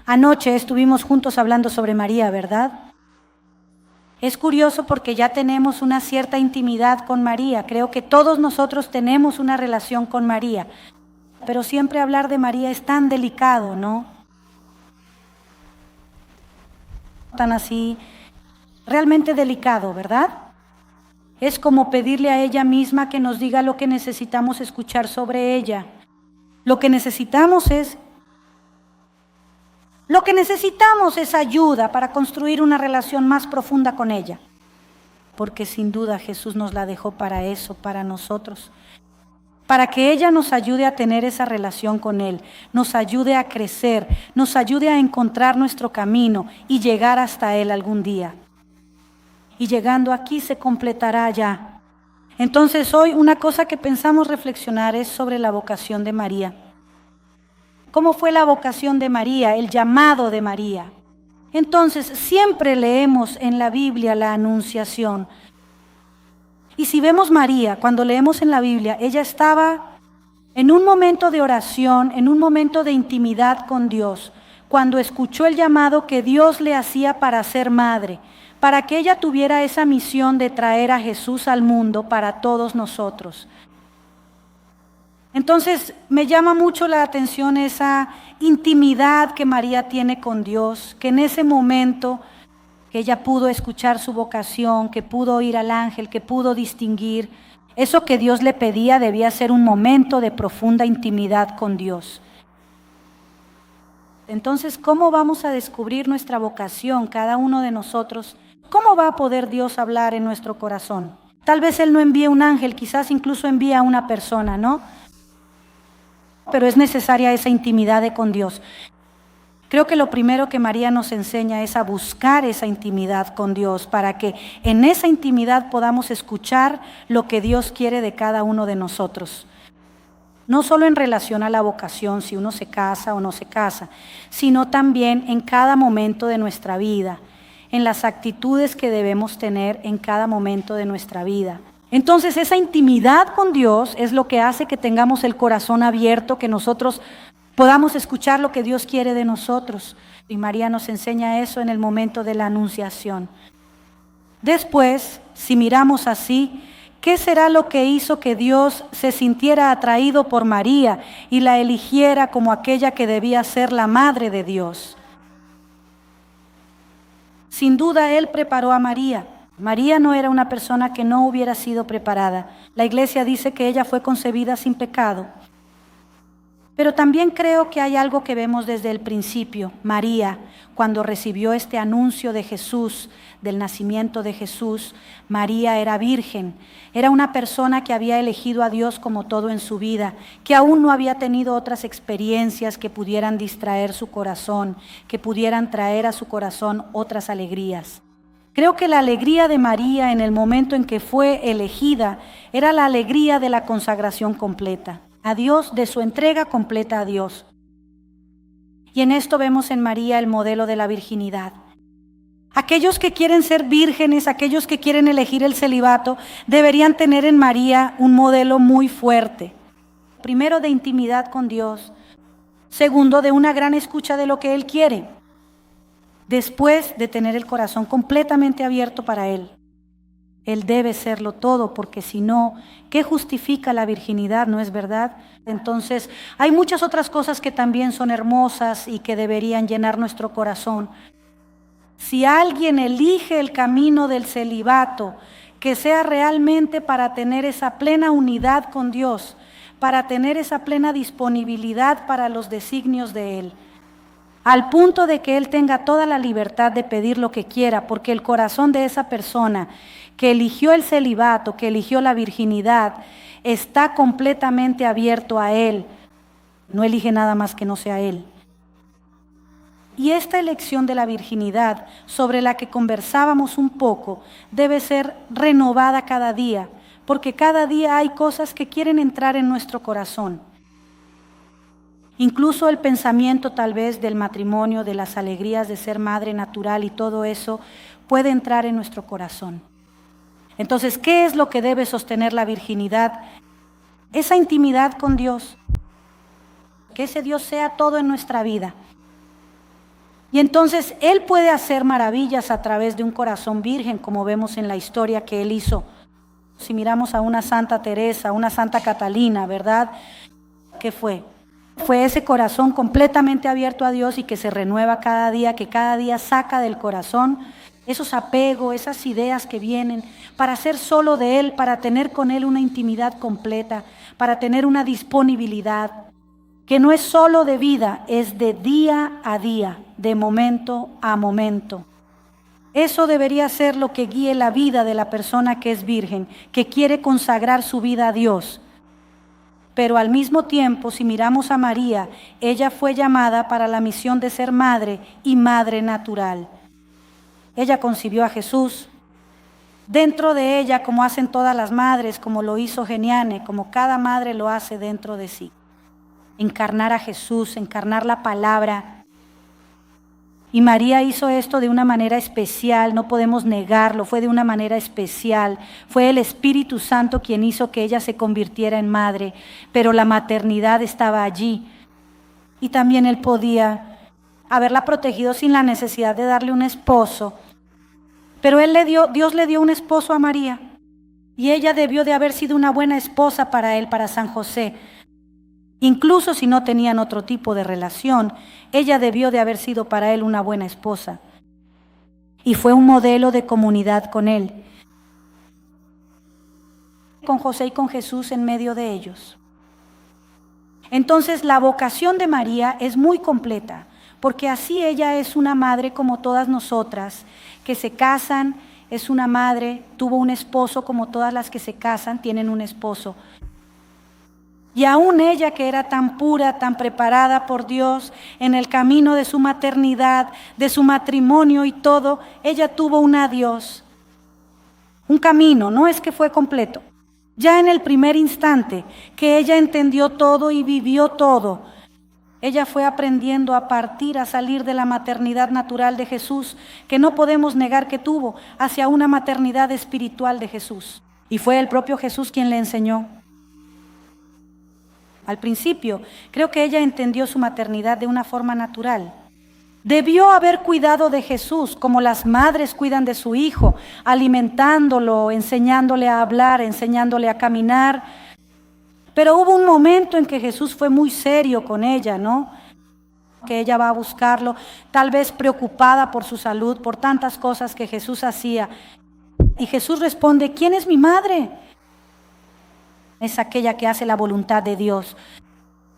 Anoche estuvimos juntos hablando sobre María, ¿verdad? Es curioso porque ya tenemos una cierta intimidad con María. Creo que todos nosotros tenemos una relación con María. Pero siempre hablar de María es tan delicado, ¿no? Tan así, realmente delicado, ¿verdad? Es como pedirle a ella misma que nos diga lo que necesitamos escuchar sobre ella. Lo que necesitamos es ayuda para construir una relación más profunda con ella. Porque sin duda Jesús nos la dejó para eso, para nosotros. Para que ella nos ayude a tener esa relación con Él, nos ayude a crecer, nos ayude a encontrar nuestro camino y llegar hasta Él algún día. Y llegando aquí se completará ya. Entonces hoy una cosa que pensamos reflexionar es sobre la vocación de María. ¿Cómo fue la vocación de María, el llamado de María? Entonces siempre leemos en la Biblia la Anunciación. Y si vemos María, cuando leemos en la Biblia, ella estaba en un momento de oración, en un momento de intimidad con Dios, cuando escuchó el llamado que Dios le hacía para ser madre, para que ella tuviera esa misión de traer a Jesús al mundo para todos nosotros. Entonces me llama mucho la atención esa intimidad que María tiene con Dios, que en ese momento que ella pudo escuchar su vocación, que pudo oír al ángel, que pudo distinguir, eso que Dios le pedía debía ser un momento de profunda intimidad con Dios. Entonces, ¿cómo vamos a descubrir nuestra vocación, cada uno de nosotros? ¿Cómo va a poder Dios hablar en nuestro corazón? Tal vez Él no envíe un ángel, quizás incluso envíe a una persona, ¿no? Pero es necesaria esa intimidad con Dios. Creo que lo primero que María nos enseña es a buscar esa intimidad con Dios para que en esa intimidad podamos escuchar lo que Dios quiere de cada uno de nosotros. No solo en relación a la vocación, si uno se casa o no se casa, sino también en cada momento de nuestra vida, en las actitudes que debemos tener en cada momento de nuestra vida. Entonces esa intimidad con Dios es lo que hace que tengamos el corazón abierto, que nosotros podamos escuchar lo que Dios quiere de nosotros. Y María nos enseña eso en el momento de la Anunciación. Después, si miramos así, ¿qué será lo que hizo que Dios se sintiera atraído por María y la eligiera como aquella que debía ser la madre de Dios? Sin duda Él preparó a María. María no era una persona que no hubiera sido preparada. La Iglesia dice que ella fue concebida sin pecado. Pero también creo que hay algo que vemos desde el principio. María, cuando recibió este anuncio de Jesús, del nacimiento de Jesús, María era virgen. Era una persona que había elegido a Dios como todo en su vida, que aún no había tenido otras experiencias que pudieran distraer su corazón, que pudieran traer a su corazón otras alegrías. Creo que la alegría de María en el momento en que fue elegida era la alegría de la consagración completa a Dios, de su entrega completa a Dios. Y en esto vemos en María el modelo de la virginidad. Aquellos que quieren ser vírgenes, aquellos que quieren elegir el celibato, deberían tener en María un modelo muy fuerte. Primero, de intimidad con Dios. Segundo, de una gran escucha de lo que Él quiere. Después, de tener el corazón completamente abierto para Él. Él debe serlo todo, porque si no, ¿qué justifica la virginidad? ¿No es verdad? Entonces, hay muchas otras cosas que también son hermosas y que deberían llenar nuestro corazón. Si alguien elige el camino del celibato, que sea realmente para tener esa plena unidad con Dios, para tener esa plena disponibilidad para los designios de Él, al punto de que Él tenga toda la libertad de pedir lo que quiera, porque el corazón de esa persona que eligió el celibato, que eligió la virginidad, está completamente abierto a Él. No elige nada más que no sea Él. Y esta elección de la virginidad, sobre la que conversábamos un poco, debe ser renovada cada día, porque cada día hay cosas que quieren entrar en nuestro corazón. Incluso el pensamiento tal vez del matrimonio, de las alegrías de ser madre natural y todo eso puede entrar en nuestro corazón. Entonces, ¿qué es lo que debe sostener la virginidad? Esa intimidad con Dios. Que ese Dios sea todo en nuestra vida. Y entonces Él puede hacer maravillas a través de un corazón virgen, como vemos en la historia que Él hizo. Si miramos a una Santa Teresa, una Santa Catalina, ¿verdad? ¿Qué fue? Fue ese corazón completamente abierto a Dios y que se renueva cada día, que cada día saca del corazón esos apegos, esas ideas que vienen, para ser solo de Él, para tener con Él una intimidad completa, para tener una disponibilidad, que no es solo de vida, es de día a día, de momento a momento. Eso debería ser lo que guíe la vida de la persona que es virgen, que quiere consagrar su vida a Dios. Pero al mismo tiempo, si miramos a María, ella fue llamada para la misión de ser madre y madre natural. Ella concibió a Jesús. Dentro de ella, como hacen todas las madres, como lo hizo Geniane, como cada madre lo hace dentro de sí. Encarnar a Jesús, encarnar la palabra. Y María hizo esto de una manera especial, no podemos negarlo, fue de una manera especial. Fue el Espíritu Santo quien hizo que ella se convirtiera en madre, pero la maternidad estaba allí. Y también Él podía haberla protegido sin la necesidad de darle un esposo. Pero Dios le dio un esposo a María, y ella debió de haber sido una buena esposa para él, para San José. Incluso si no tenían otro tipo de relación, ella debió de haber sido para él una buena esposa. Y fue un modelo de comunidad con él, con José y con Jesús en medio de ellos. Entonces la vocación de María es muy completa, porque así ella es una madre como todas nosotras, que se casan, es una madre, tuvo un esposo como todas las que se casan, tienen un esposo. Y aún ella, que era tan pura, tan preparada por Dios en el camino de su maternidad, de su matrimonio y todo, ella tuvo un adiós, un camino, no es que fue completo. Ya en el primer instante que ella entendió todo y vivió todo, ella fue aprendiendo a partir, a salir de la maternidad natural de Jesús, que no podemos negar que tuvo, hacia una maternidad espiritual de Jesús. Y fue el propio Jesús quien le enseñó. Al principio, creo que ella entendió su maternidad de una forma natural. Debió haber cuidado de Jesús, como las madres cuidan de su hijo, alimentándolo, enseñándole a hablar, enseñándole a caminar. Pero hubo un momento en que Jesús fue muy serio con ella, ¿no? Que ella va a buscarlo, tal vez preocupada por su salud, por tantas cosas que Jesús hacía. Y Jesús responde, ¿quién es mi madre? Es aquella que hace la voluntad de Dios.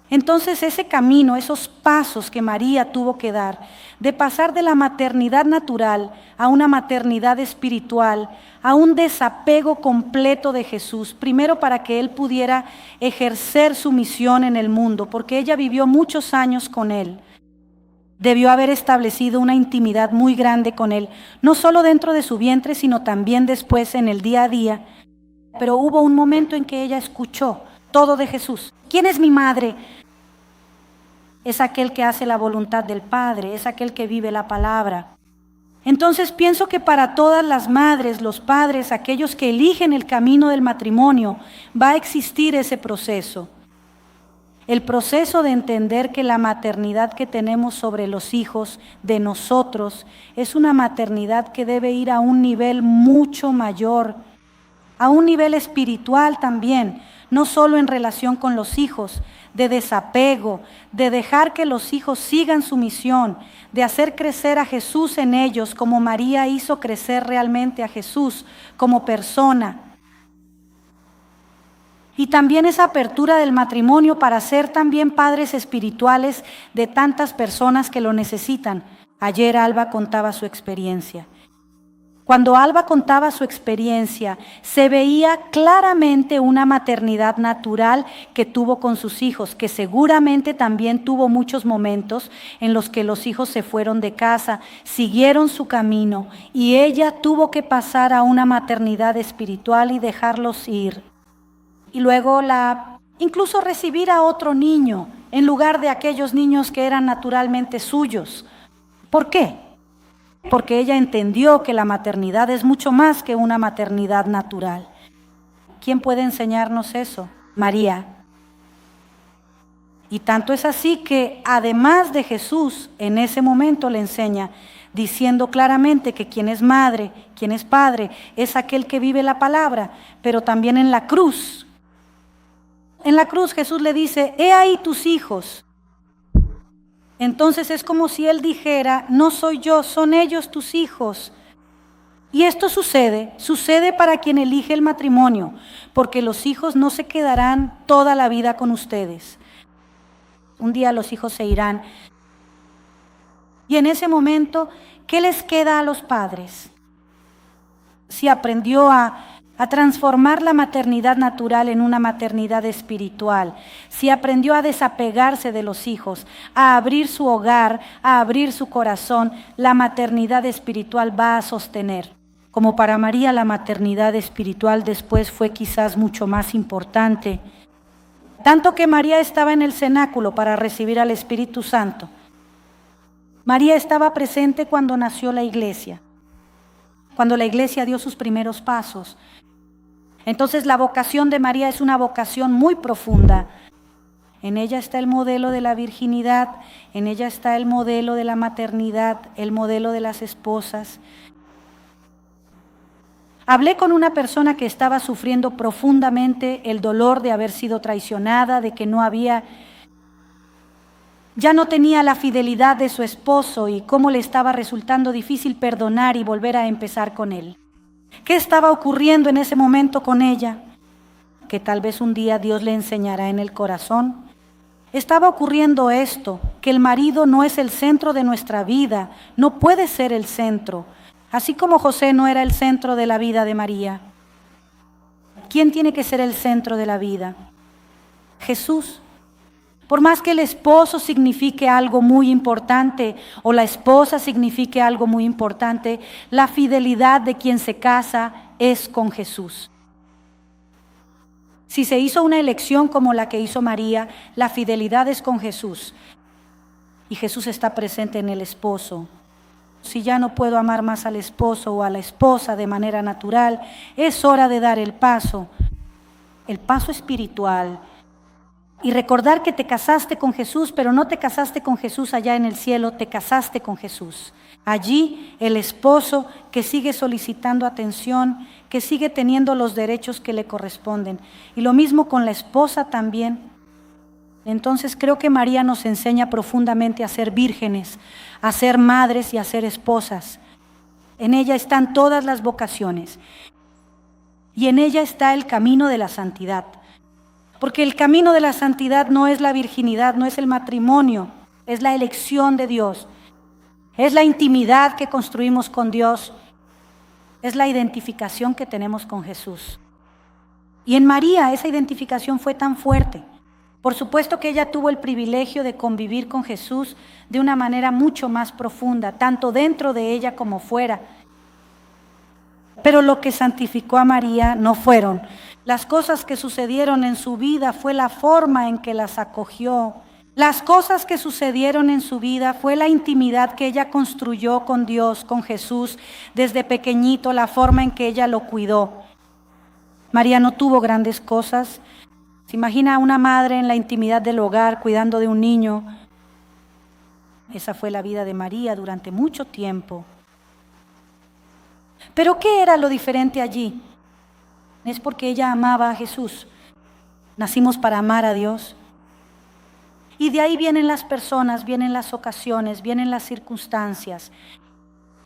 Entonces ese camino, esos pasos que María tuvo que dar, de pasar de la maternidad natural a una maternidad espiritual, a un desapego completo de Jesús, primero para que Él pudiera ejercer su misión en el mundo, porque ella vivió muchos años con Él. Debió haber establecido una intimidad muy grande con Él, no solo dentro de su vientre, sino también después en el día a día. Pero hubo un momento en que ella escuchó todo de Jesús. ¿Quién es mi madre? Es aquel que hace la voluntad del Padre, es aquel que vive la palabra. Entonces pienso que para todas las madres, los padres, aquellos que eligen el camino del matrimonio, va a existir ese proceso. El proceso de entender que la maternidad que tenemos sobre los hijos de nosotros es una maternidad que debe ir a un nivel mucho mayor, a un nivel espiritual también, no solo en relación con los hijos, de desapego, de dejar que los hijos sigan su misión, de hacer crecer a Jesús en ellos como María hizo crecer realmente a Jesús como persona. Y también esa apertura del matrimonio para ser también padres espirituales de tantas personas que lo necesitan. Ayer Alba contaba su experiencia. Cuando Alba contaba su experiencia, se veía claramente una maternidad natural que tuvo con sus hijos, que seguramente también tuvo muchos momentos en los que los hijos se fueron de casa, siguieron su camino y ella tuvo que pasar a una maternidad espiritual y dejarlos ir. Y luego incluso recibir a otro niño en lugar de aquellos niños que eran naturalmente suyos. ¿Por qué? Porque ella entendió que la maternidad es mucho más que una maternidad natural. ¿Quién puede enseñarnos eso? María. Y tanto es así que además de Jesús, en ese momento le enseña, diciendo claramente que quien es madre, quien es padre, es aquel que vive la palabra, pero también en la cruz. En la cruz Jesús le dice, he ahí tus hijos. Entonces es como si él dijera, no soy yo, son ellos tus hijos. Y esto sucede para quien elige el matrimonio, porque los hijos no se quedarán toda la vida con ustedes. Un día los hijos se irán. Y en ese momento, ¿qué les queda a los padres? Si aprendió a transformar la maternidad natural en una maternidad espiritual, si aprendió a desapegarse de los hijos, a abrir su hogar, a abrir su corazón, la maternidad espiritual va a sostener. Como para María la maternidad espiritual después fue quizás mucho más importante, tanto que María estaba en el cenáculo para recibir al Espíritu Santo. María estaba presente cuando nació la iglesia, cuando la iglesia dio sus primeros pasos. Entonces la vocación de María es una vocación muy profunda. En ella está el modelo de la virginidad, en ella está el modelo de la maternidad, el modelo de las esposas. Hablé con una persona que estaba sufriendo profundamente el dolor de haber sido traicionada, de que ya no tenía la fidelidad de su esposo y cómo le estaba resultando difícil perdonar y volver a empezar con él. ¿Qué estaba ocurriendo en ese momento con ella? Que tal vez un día Dios le enseñará en el corazón. Estaba ocurriendo esto, que el marido no es el centro de nuestra vida, no puede ser el centro. Así como José no era el centro de la vida de María. ¿Quién tiene que ser el centro de la vida? Jesús. Por más que el esposo signifique algo muy importante o la esposa signifique algo muy importante, la fidelidad de quien se casa es con Jesús. Si se hizo una elección como la que hizo María, la fidelidad es con Jesús. Y Jesús está presente en el esposo. Si ya no puedo amar más al esposo o a la esposa de manera natural, es hora de dar el paso espiritual. Y recordar que te casaste con Jesús, pero no te casaste con Jesús allá en el cielo, te casaste con Jesús. Allí el esposo que sigue solicitando atención, que sigue teniendo los derechos que le corresponden. Y lo mismo con la esposa también. Entonces creo que María nos enseña profundamente a ser vírgenes, a ser madres y a ser esposas. En ella están todas las vocaciones. Y en ella está el camino de la santidad. Porque el camino de la santidad no es la virginidad, no es el matrimonio, es la elección de Dios. Es la intimidad que construimos con Dios. Es la identificación que tenemos con Jesús. Y en María esa identificación fue tan fuerte. Por supuesto que ella tuvo el privilegio de convivir con Jesús de una manera mucho más profunda, tanto dentro de ella como fuera. Pero lo que santificó a María no fueron las cosas que sucedieron en su vida, fue la forma en que las acogió. Las cosas que sucedieron en su vida fue la intimidad que ella construyó con Dios, con Jesús, desde pequeñito, la forma en que ella lo cuidó. María no tuvo grandes cosas. ¿Se imagina a una madre en la intimidad del hogar cuidando de un niño? Esa fue la vida de María durante mucho tiempo. ¿Pero qué era lo diferente allí? Es porque ella amaba a Jesús. Nacimos para amar a Dios. Y de ahí vienen las personas, vienen las ocasiones, vienen las circunstancias.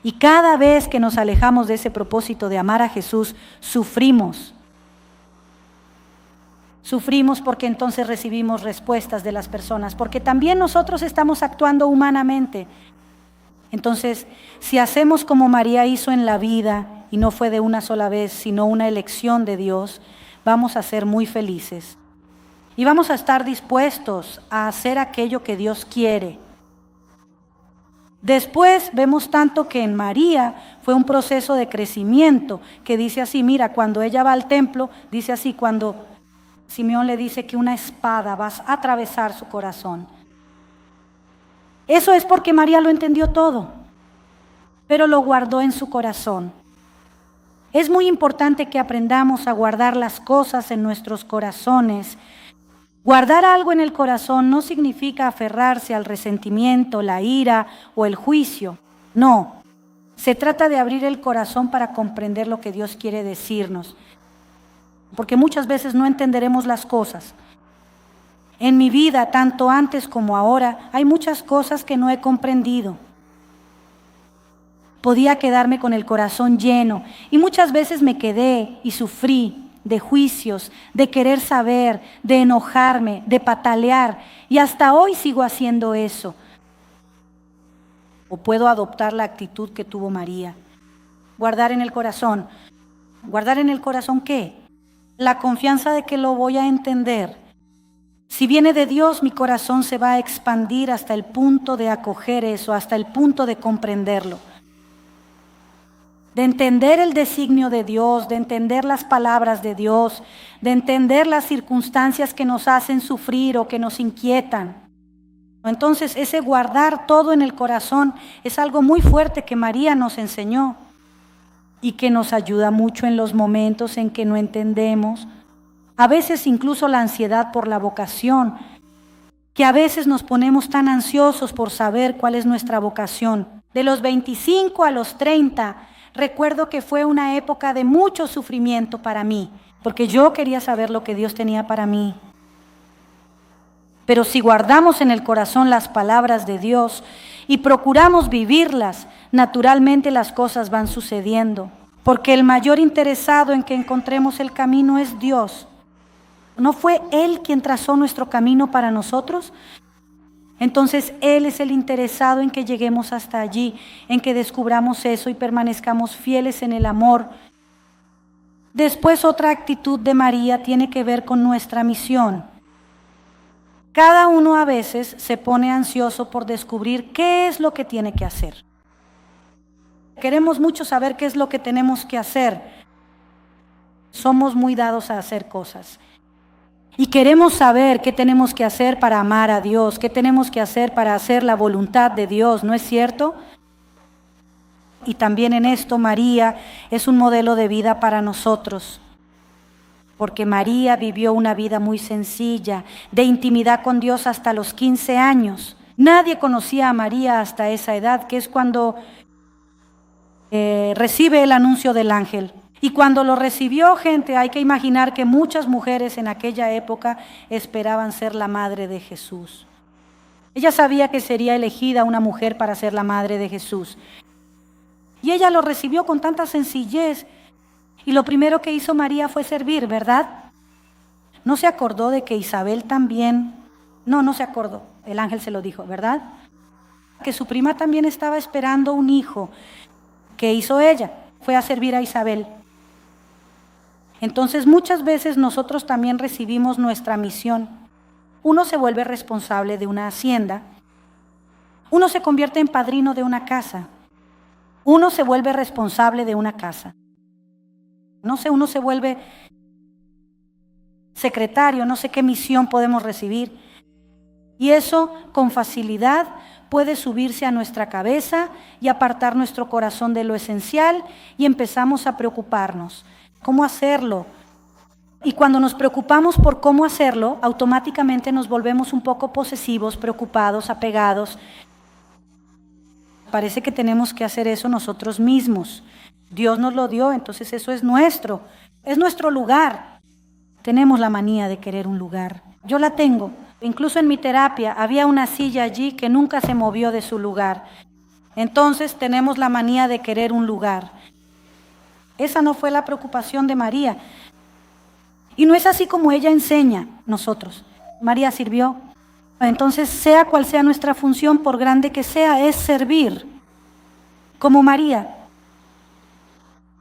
Y cada vez que nos alejamos de ese propósito de amar a Jesús, sufrimos. Sufrimos porque entonces recibimos respuestas de las personas, porque también nosotros estamos actuando humanamente. Entonces, si hacemos como María hizo en la vida, y no fue de una sola vez, sino una elección de Dios, vamos a ser muy felices. Y vamos a estar dispuestos a hacer aquello que Dios quiere. Después vemos tanto que en María fue un proceso de crecimiento, que dice así, mira, cuando ella va al templo, dice así, cuando Simeón le dice que una espada va a atravesar su corazón. Eso es porque María lo entendió todo, pero lo guardó en su corazón. Es muy importante que aprendamos a guardar las cosas en nuestros corazones, Guardar algo en el corazón no significa aferrarse al resentimiento, la ira o el juicio. No, se trata de abrir el corazón para comprender lo que Dios quiere decirnos. Porque muchas veces no entenderemos las cosas. En mi vida, tanto antes como ahora, hay muchas cosas que no he comprendido. Podía quedarme con el corazón lleno y muchas veces me quedé y sufrí de juicios, de querer saber, de enojarme, de patalear, y hasta hoy sigo haciendo eso. O puedo adoptar la actitud que tuvo María. Guardar en el corazón. ¿Guardar en el corazón qué? La confianza de que lo voy a entender. Si viene de Dios, mi corazón se va a expandir hasta el punto de acoger eso, hasta el punto de comprenderlo. De entender el designio de Dios, de entender las palabras de Dios, de entender las circunstancias que nos hacen sufrir o que nos inquietan. Entonces, ese guardar todo en el corazón es algo muy fuerte que María nos enseñó y que nos ayuda mucho en los momentos en que no entendemos. A veces incluso la ansiedad por la vocación, que a veces nos ponemos tan ansiosos por saber cuál es nuestra vocación. De los 25 a los 30, recuerdo que fue una época de mucho sufrimiento para mí, porque yo quería saber lo que Dios tenía para mí. Pero si guardamos en el corazón las palabras de Dios y procuramos vivirlas, naturalmente las cosas van sucediendo, porque el mayor interesado en que encontremos el camino es Dios. ¿No fue Él quien trazó nuestro camino para nosotros? Entonces Él es el interesado en que lleguemos hasta allí, en que descubramos eso y permanezcamos fieles en el amor. Después, otra actitud de María tiene que ver con nuestra misión. Cada uno a veces se pone ansioso por descubrir qué es lo que tiene que hacer. Queremos mucho saber qué es lo que tenemos que hacer. Somos muy dados a hacer cosas. Y queremos saber qué tenemos que hacer para amar a Dios, qué tenemos que hacer para hacer la voluntad de Dios, ¿no es cierto? Y también en esto María es un modelo de vida para nosotros, porque María vivió una vida muy sencilla, de intimidad con Dios hasta los 15 años. Nadie conocía a María hasta esa edad, que es cuando recibe el anuncio del ángel. Y cuando lo recibió, gente, hay que imaginar que muchas mujeres en aquella época esperaban ser la madre de Jesús. Ella sabía que sería elegida una mujer para ser la madre de Jesús. Y ella lo recibió con tanta sencillez. Y lo primero que hizo María fue servir, ¿verdad? No se acordó de que Isabel también... No se acordó. El ángel se lo dijo, ¿verdad? Que su prima también estaba esperando un hijo. ¿Qué hizo ella? Fue a servir a Isabel. Entonces muchas veces nosotros también recibimos nuestra misión. Uno se vuelve responsable de una hacienda. Uno se convierte en padrino de una casa. Uno se vuelve responsable de una casa. No sé, uno se vuelve secretario, no sé qué misión podemos recibir. Y eso con facilidad puede subirse a nuestra cabeza y apartar nuestro corazón de lo esencial y empezamos a preocuparnos. ¿Cómo hacerlo? Y cuando nos preocupamos por cómo hacerlo, automáticamente nos volvemos un poco posesivos, preocupados, apegados. Parece que tenemos que hacer eso nosotros mismos. Dios nos lo dio, entonces eso es nuestro lugar. Tenemos la manía de querer un lugar. Yo la tengo. Incluso en mi terapia había una silla allí que nunca se movió de su lugar. Entonces tenemos la manía de querer un lugar. Esa no fue la preocupación de María. Y no es así como ella enseña nosotros. María sirvió. Entonces, sea cual sea nuestra función, por grande que sea, es servir. Como María.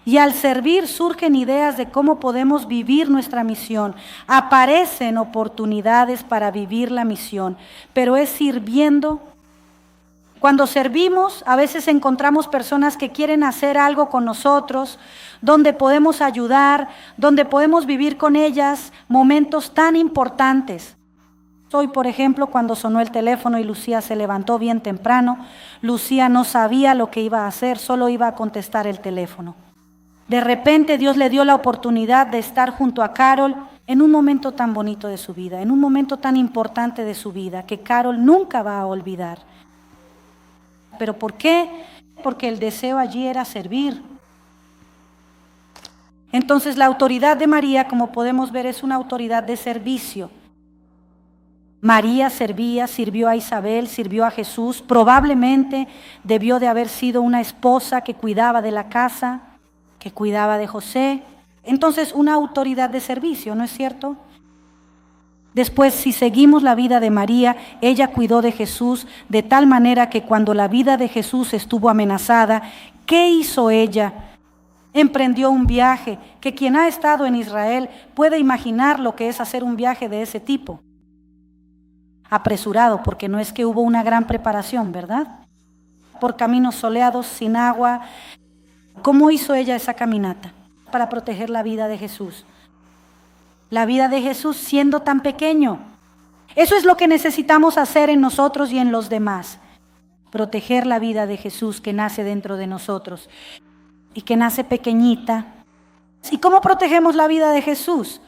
Y al servir surgen ideas de cómo podemos vivir nuestra misión. Aparecen oportunidades para vivir la misión, pero es sirviendo. Cuando servimos, a veces encontramos personas que quieren hacer algo con nosotros, donde podemos ayudar, donde podemos vivir con ellas momentos tan importantes. Hoy, por ejemplo, cuando sonó el teléfono y Lucía se levantó bien temprano, Lucía no sabía lo que iba a hacer, solo iba a contestar el teléfono. De repente Dios le dio la oportunidad de estar junto a Carol en un momento tan bonito de su vida, en un momento tan importante de su vida, que Carol nunca va a olvidar. ¿Pero por qué? Porque el deseo allí era servir. Entonces la autoridad de María, como podemos ver, es una autoridad de servicio. María sirvió a Isabel, sirvió a Jesús. Probablemente debió de haber sido una esposa que cuidaba de la casa, que cuidaba de José. Entonces, una autoridad de servicio, ¿no es cierto? Después, si seguimos la vida de María, ella cuidó de Jesús de tal manera que cuando la vida de Jesús estuvo amenazada, ¿qué hizo ella? Emprendió un viaje, que quien ha estado en Israel puede imaginar lo que es hacer un viaje de ese tipo. Apresurado, porque no es que hubo una gran preparación, ¿verdad? Por caminos soleados, sin agua. ¿Cómo hizo ella esa caminata para proteger la vida de Jesús? La vida de Jesús siendo tan pequeño. Eso es lo que necesitamos hacer en nosotros y en los demás. Proteger la vida de Jesús que nace dentro de nosotros y que nace pequeñita. ¿Y cómo protegemos la vida de Jesús?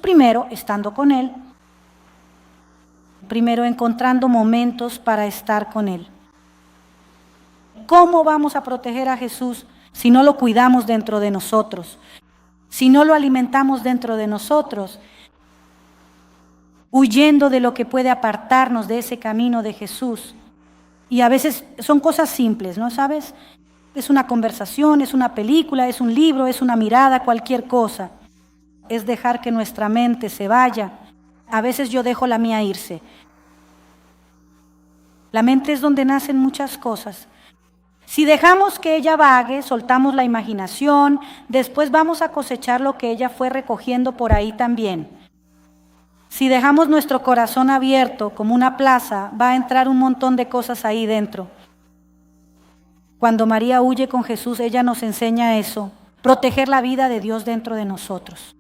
Primero, estando con Él. Primero, encontrando momentos para estar con Él. ¿Cómo vamos a proteger a Jesús si no lo cuidamos dentro de nosotros? Si no lo alimentamos dentro de nosotros, huyendo de lo que puede apartarnos de ese camino de Jesús. Y a veces son cosas simples, ¿no sabes? Es una conversación, es una película, es un libro, es una mirada, cualquier cosa. Es dejar que nuestra mente se vaya. A veces yo dejo la mía irse. La mente es donde nacen muchas cosas. Si dejamos que ella vague, soltamos la imaginación, después vamos a cosechar lo que ella fue recogiendo por ahí también. Si dejamos nuestro corazón abierto como una plaza, va a entrar un montón de cosas ahí dentro. Cuando María huye con Jesús, ella nos enseña eso, proteger la vida de Dios dentro de nosotros.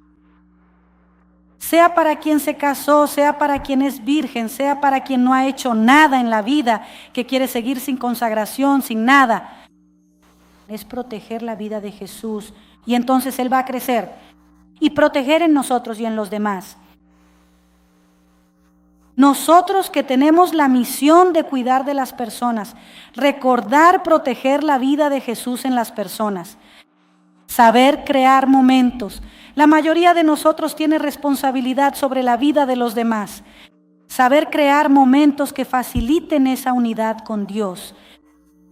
Sea para quien se casó, sea para quien es virgen, sea para quien no ha hecho nada en la vida, que quiere seguir sin consagración, sin nada. Es proteger la vida de Jesús y entonces Él va a crecer y proteger en nosotros y en los demás. Nosotros que tenemos la misión de cuidar de las personas, recordar proteger la vida de Jesús en las personas, saber crear momentos. La mayoría de nosotros tiene responsabilidad sobre la vida de los demás. Saber crear momentos que faciliten esa unidad con Dios.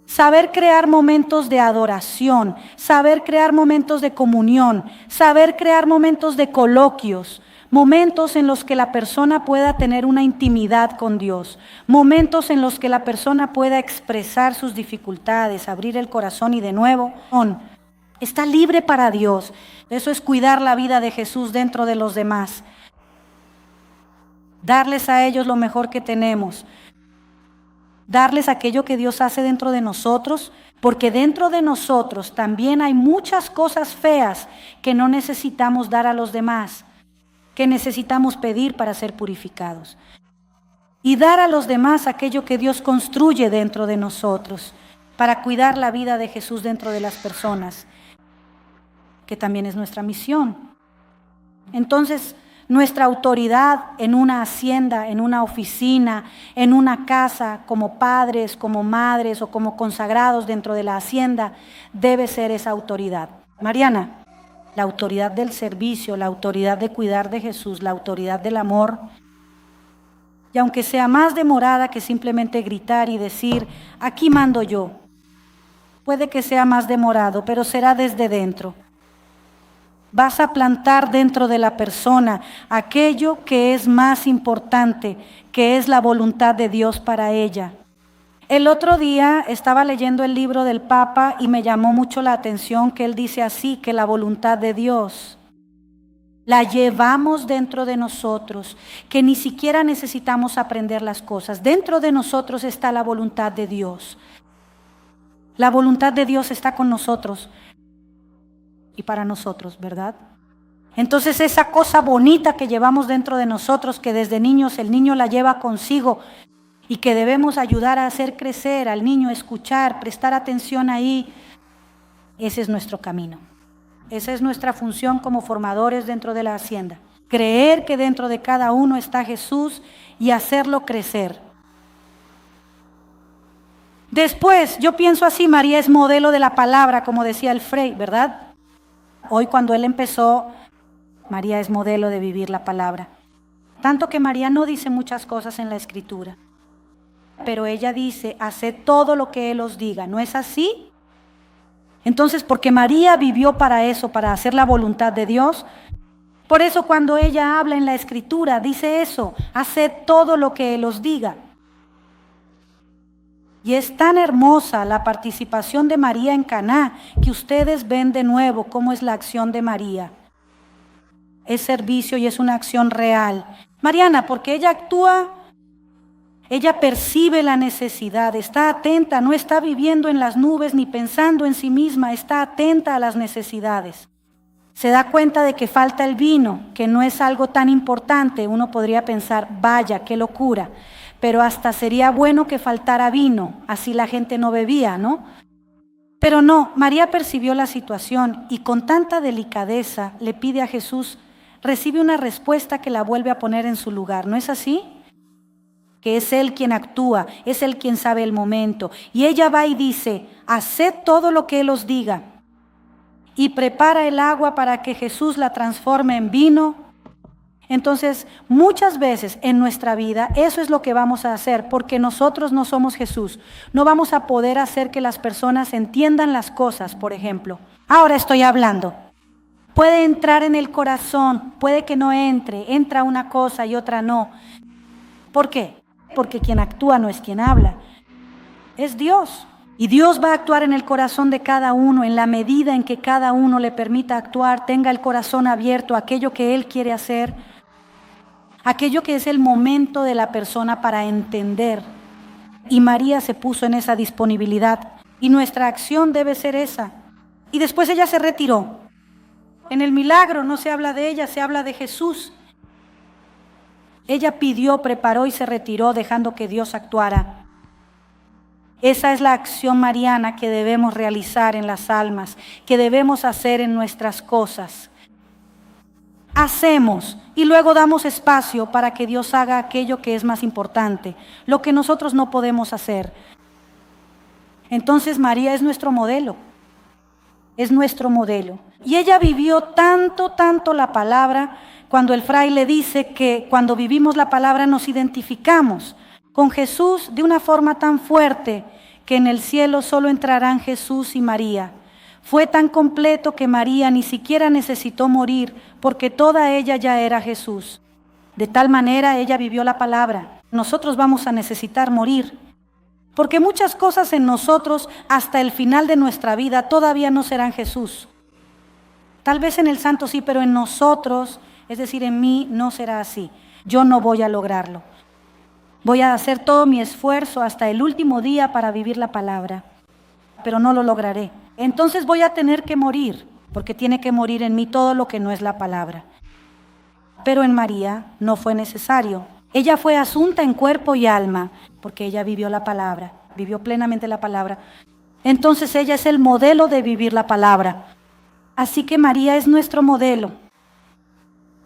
Saber crear momentos de adoración, saber crear momentos de comunión, saber crear momentos de coloquios, momentos en los que la persona pueda tener una intimidad con Dios, momentos en los que la persona pueda expresar sus dificultades, abrir el corazón y de nuevo está libre para Dios. Eso es cuidar la vida de Jesús dentro de los demás. Darles a ellos lo mejor que tenemos. Darles aquello que Dios hace dentro de nosotros, porque dentro de nosotros también hay muchas cosas feas que no necesitamos dar a los demás, que necesitamos pedir para ser purificados. Y dar a los demás aquello que Dios construye dentro de nosotros, para cuidar la vida de Jesús dentro de las personas, que también es nuestra misión. Entonces, nuestra autoridad en una hacienda, en una oficina, en una casa, como padres, como madres o como consagrados dentro de la hacienda, debe ser esa autoridad. Mariana, la autoridad del servicio, la autoridad de cuidar de Jesús, la autoridad del amor. Y aunque sea más demorada que simplemente gritar y decir, aquí mando yo, puede que sea más demorado, pero será desde dentro. Vas a plantar dentro de la persona aquello que es más importante, que es la voluntad de Dios para ella. El otro día estaba leyendo el libro del Papa y me llamó mucho la atención que él dice así, que la voluntad de Dios la llevamos dentro de nosotros, que ni siquiera necesitamos aprender las cosas. Dentro de nosotros está la voluntad de Dios. La voluntad de Dios está con nosotros y para nosotros, ¿verdad? Entonces esa cosa bonita que llevamos dentro de nosotros, que desde niños el niño la lleva consigo y que debemos ayudar a hacer crecer al niño, escuchar, prestar atención ahí, ese es nuestro camino. Esa es nuestra función como formadores dentro de la hacienda. Creer que dentro de cada uno está Jesús y hacerlo crecer. Después, yo pienso así, María es modelo de la palabra, como decía el Frei, ¿verdad? Hoy cuando él empezó, María es modelo de vivir la palabra. Tanto que María no dice muchas cosas en la Escritura, pero ella dice, haced todo lo que Él os diga. ¿No es así? Entonces, porque María vivió para eso, para hacer la voluntad de Dios, por eso cuando ella habla en la Escritura, dice eso, haced todo lo que Él os diga. Y es tan hermosa la participación de María en Caná, que ustedes ven de nuevo cómo es la acción de María. Es servicio y es una acción real. Mariana, porque ella actúa, ella percibe la necesidad, está atenta, no está viviendo en las nubes ni pensando en sí misma, está atenta a las necesidades. Se da cuenta de que falta el vino, que no es algo tan importante. Uno podría pensar, vaya, qué locura, pero hasta sería bueno que faltara vino, así la gente no bebía, ¿no? Pero no, María percibió la situación y con tanta delicadeza le pide a Jesús, recibe una respuesta que la vuelve a poner en su lugar, ¿no es así? Que es Él quien actúa, es Él quien sabe el momento. Y ella va y dice, haced todo lo que Él os diga. Y prepara el agua para que Jesús la transforme en vino. Entonces, muchas veces en nuestra vida eso es lo que vamos a hacer, porque nosotros no somos Jesús. No vamos a poder hacer que las personas entiendan las cosas, por ejemplo. Ahora estoy hablando. Puede entrar en el corazón, puede que no entre, entra una cosa y otra no. ¿Por qué? Porque quien actúa no es quien habla, es Dios. Y Dios va a actuar en el corazón de cada uno en la medida en que cada uno le permita actuar, tenga el corazón abierto a aquello que Él quiere hacer, aquello que es el momento de la persona para entender. Y María se puso en esa disponibilidad y nuestra acción debe ser esa. Y después ella se retiró. En el milagro no se habla de ella, se habla de Jesús. Ella pidió, preparó y se retiró dejando que Dios actuara. Esa es la acción mariana que debemos realizar en las almas, que debemos hacer en nuestras cosas. Hacemos y luego damos espacio para que Dios haga aquello que es más importante, lo que nosotros no podemos hacer. Entonces María es nuestro modelo, es nuestro modelo. Y ella vivió tanto la palabra, cuando el fraile dice que cuando vivimos la palabra nos identificamos con Jesús de una forma tan fuerte que en el cielo solo entrarán Jesús y María. Fue tan completo que María ni siquiera necesitó morir porque toda ella ya era Jesús. De tal manera ella vivió la palabra. Nosotros vamos a necesitar morir porque muchas cosas en nosotros hasta el final de nuestra vida todavía no serán Jesús. Tal vez en el santo sí, pero en nosotros, es decir, en mí no será así. Yo no voy a lograrlo. Voy a hacer todo mi esfuerzo hasta el último día para vivir la palabra, pero no lo lograré. Entonces voy a tener que morir, porque tiene que morir en mí todo lo que no es la palabra. Pero en María no fue necesario. Ella fue asunta en cuerpo y alma, porque ella vivió la palabra, vivió plenamente la palabra. Entonces ella es el modelo de vivir la palabra. Así que María es nuestro modelo.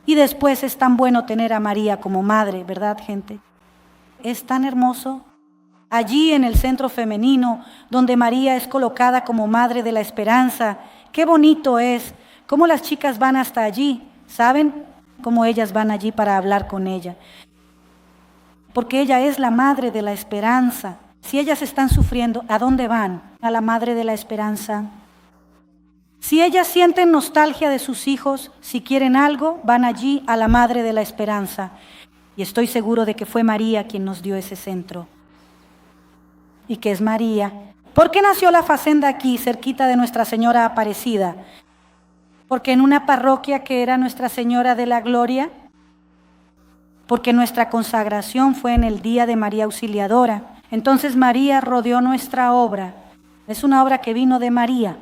Y después es tan bueno tener a María como madre, ¿verdad, gente? Es tan hermoso. Allí en el centro femenino, donde María es colocada como madre de la esperanza, qué bonito es, cómo las chicas van hasta allí, ¿saben? Cómo ellas van allí para hablar con ella. Porque ella es la madre de la esperanza. Si ellas están sufriendo, ¿a dónde van? A la madre de la esperanza. Si ellas sienten nostalgia de sus hijos, si quieren algo, van allí a la madre de la esperanza. Y estoy seguro de que fue María quien nos dio ese centro. Y que es María. ¿Por qué nació la Facenda aquí, cerquita de Nuestra Señora Aparecida? Porque en una parroquia que era Nuestra Señora de la Gloria. Porque nuestra consagración fue en el día de María Auxiliadora. Entonces María rodeó nuestra obra. Es una obra que vino de María.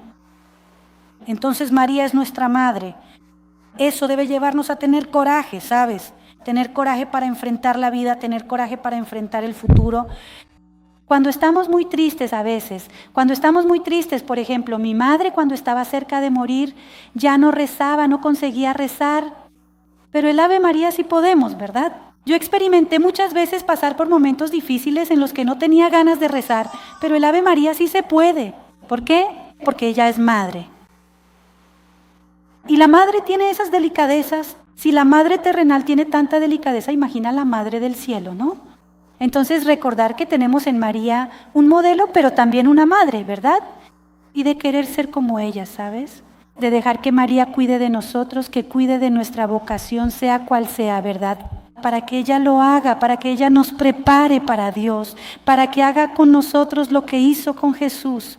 Entonces María es nuestra madre. Eso debe llevarnos a tener coraje, ¿sabes? Tener coraje para enfrentar la vida, tener coraje para enfrentar el futuro. Cuando estamos muy tristes a veces, cuando estamos muy tristes, por ejemplo, mi madre cuando estaba cerca de morir ya no rezaba, no conseguía rezar, pero el Ave María sí podemos, ¿verdad? Yo experimenté muchas veces pasar por momentos difíciles en los que no tenía ganas de rezar, pero el Ave María sí se puede. ¿Por qué? Porque ella es madre. Y la madre tiene esas delicadezas. Si la madre terrenal tiene tanta delicadeza, imagina la madre del cielo, ¿no? Entonces recordar que tenemos en María un modelo, pero también una madre, ¿verdad? Y de querer ser como ella, ¿sabes? De dejar que María cuide de nosotros, que cuide de nuestra vocación, sea cual sea, ¿verdad? Para que ella lo haga, para que ella nos prepare para Dios, para que haga con nosotros lo que hizo con Jesús.